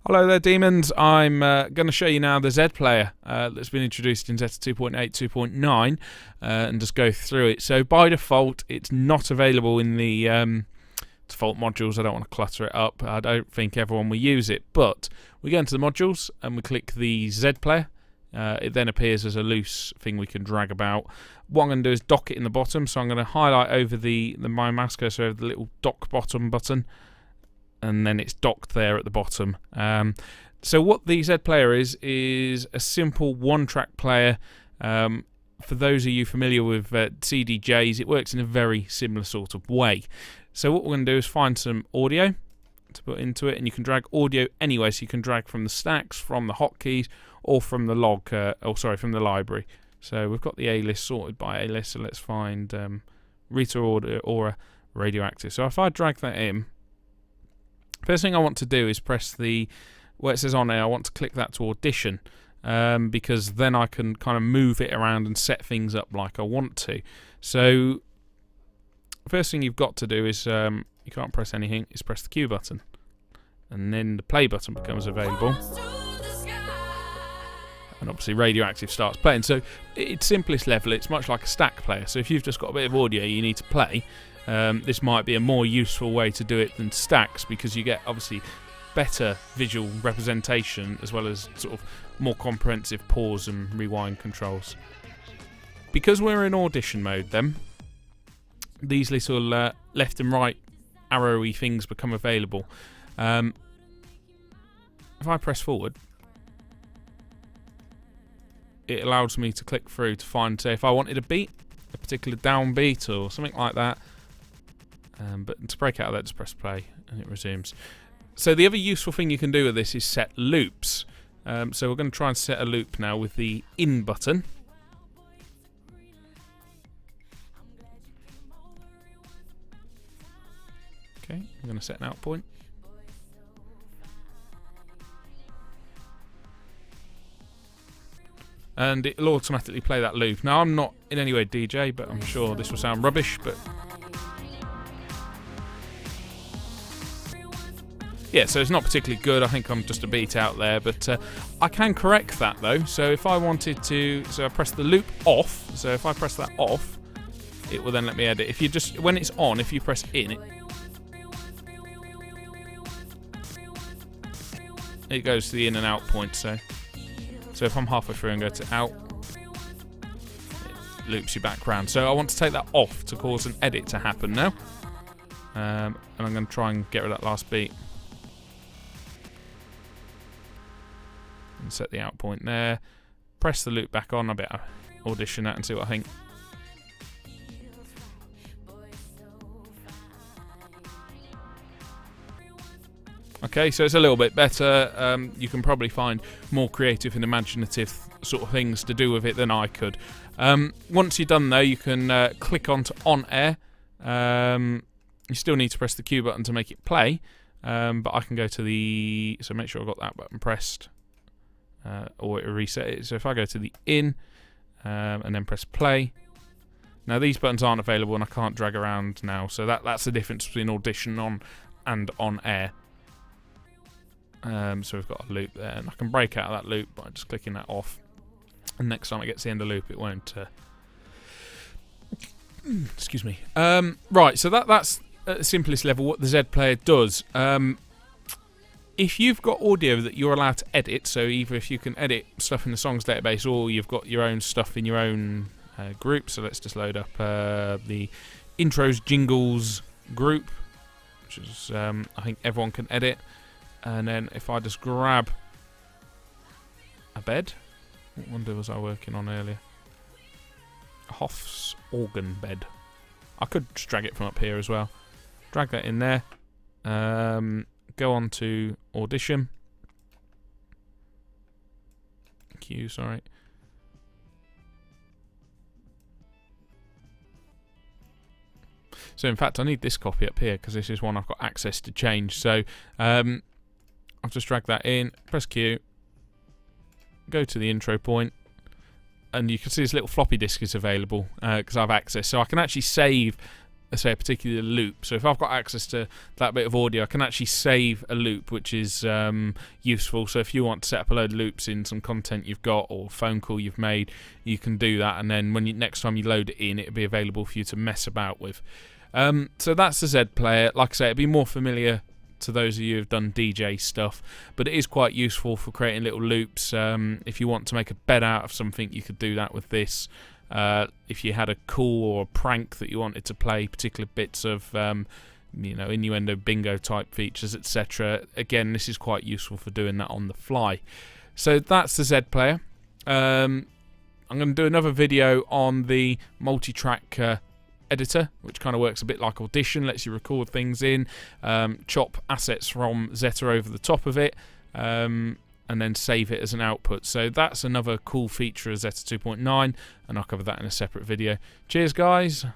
Hello there, demons. I'm going to show you now the Z-Player that's been introduced in Zetta 2.8, 2.9 and just go through it. So by default, it's not available in the default modules. I don't want to clutter it up. I don't think everyone will use it. But we go into the modules and we click the Z-Player. It then appears as a loose thing we can drag about. What I'm going to do is dock it in the bottom. So I'm going to highlight over the my mouse cursor over the little dock bottom button. And then it's docked there at the bottom. So what the Z-Player is a simple one-track player. For those of you familiar with CDJs, it works in a very similar sort of way. So what we're going to do is find some audio to put into it, and you can drag audio anyway. So you can drag from the stacks, from the hotkeys, or from the from the library. So we've got the A-list sorted by A-list. So let's find Rita Aura Radioactive. So if I drag that in. First thing I want to do is press where it says on air, I want to click that to audition because then I can kind of move it around and set things up like I want to. So first thing you've got to do is, you can't press anything, is press the Q button. And then the play button becomes available. And obviously Radioactive starts playing. So at its simplest level, it's much like a stack player. So if you've just got a bit of audio you need to play, this might be a more useful way to do it than stacks because you get obviously better visual representation as well as sort of more comprehensive pause and rewind controls. Because we're in audition mode then, these little left and right arrowy things become available. If I press forward, it allows me to click through to find, say, if I wanted a beat, a particular downbeat or something like that. But to break out of that, just press play and it resumes. So the other useful thing you can do with this is set loops. So we're going to try and set a loop now with the in button. Okay, I'm going to set an out point. And it'll automatically play that loop. Now I'm not in any way DJ, but I'm sure this will sound rubbish, but yeah, so it's not particularly good. I think I'm just a beat out there, but I can correct that though. So if I wanted to, so I press the loop off. So if I press that off, it will then let me edit. If you just, when it's on, if you press in, it goes to the in and out point. So if I'm halfway through and go to out, it loops you back round. So I want to take that off to cause an edit to happen now. And I'm going to try and get rid of that last beat. And set the out point there. Press the loop back on. I better audition that and see what I think. Okay, so it's a little bit better. You can probably find more creative and imaginative sort of things to do with it than I could. Once you're done though, you can click onto on air. You still need to press the Q button to make it play, but I can go to the, so make sure I've got that button pressed, or it'll reset it. So if I go to the in and then press play, now these buttons aren't available and I can't drag around now, so that's the difference between audition on and on air. So we've got a loop there, and I can break out of that loop by just clicking that off. And next time it gets to the end of the loop, it won't. Excuse me. Right, so that's at the simplest level what the Z-Player does. If you've got audio that you're allowed to edit, so either if you can edit stuff in the songs database or you've got your own stuff in your own group, so let's just load up the intros jingles group, which is I think everyone can edit. And then if I just grab a bed, what one was I working on earlier? Hoff's organ bed. I could just drag it from up here as well. Drag that in there. Go on to audition. Q, sorry. So in fact, I need this copy up here because this is one I've got access to change. So I've just dragged that in, press Q, go to the intro point, and you can see this little floppy disk is available because I have access. So I can actually save let's say, a particular loop. So if I've got access to that bit of audio, I can actually save a loop, which is useful. So if you want to set up a load of loops in some content you've got or phone call you've made, you can do that, and then when next time you load it in, it'll be available for you to mess about with. So that's the Z-Player. Like I say, it'll be more familiar to those of you who've done DJ stuff, but it is quite useful for creating little loops. If you want to make a bed out of something, you could do that with this. If you had a call or a prank that you wanted to play particular bits of innuendo, bingo type features, etc., again, this is quite useful for doing that on the fly. So that's the Z-Player. I'm going to do another video on the multi-track editor, which kind of works a bit like Audition, lets you record things in, chop assets from Zetta over the top of it, and then save it as an output. So that's another cool feature of Zetta 2.9, and I'll cover that in a separate video. Cheers, guys.